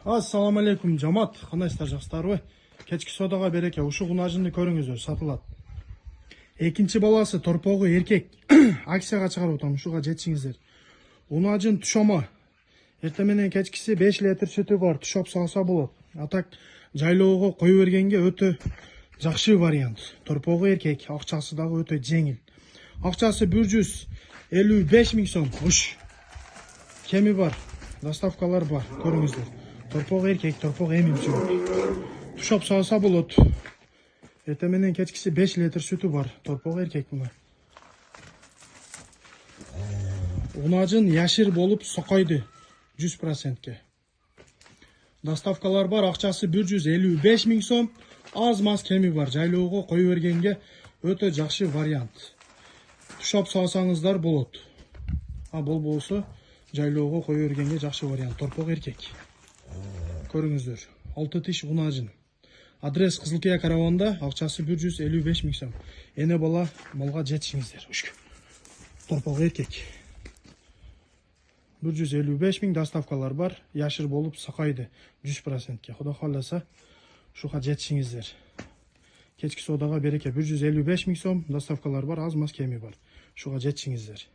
Assalamu алейкум жамат, кандайсыздар, жакшысыздарбы? Кечки содага береке, ушу кунажынды көрүңүздөр, сатылат. Экинчи баласы торпогу эркек. Акцияга чыгарып атам, ушуга жетишиңиздер. Унажын тушома. Эртең менен кечкиси 5 литр сүтү бар, тушоп салса болот. Атак жайлоого кое бергенге өтө жакшы вариант. Торпогу эркек, акчасы дагы өтө жеңил. Акчасы 155 миң сом. Уш. Кеми бар, доставкалар бар, көрүңүздөр. Торпог эркек, торпог эмимчи. Тушоп салса болот. Эртең менен кечкиси 5 литр сүтү бар, торпог эркек мына. Унажын яшыр болуп сокойду 100%. Доставкалар бар, акчасы 155 миң сом. Аз мас кеми бар, жайлоого кое бергенге өтө жакшы вариант. Тушоп салсаңыздар болот. Болбосо жайлоого кое бергенге жакшы вариант. Торпог эркек. Көрүңүздөр. 6 тиш унажын. Адрес Кызылкия караванда, акчасы 155 миң сом. Эне бала малга жетишиңиздер. Торпог эркек. 155 миң, доставкалар бар, яшыр болуп сакайды 100%. Кудай кааласа, ушуга жетишиңиздер. Кечки содага береке, 155 миң сом, доставкалар бар, аз мас кеми бар. Ушуга жетишиңиздер.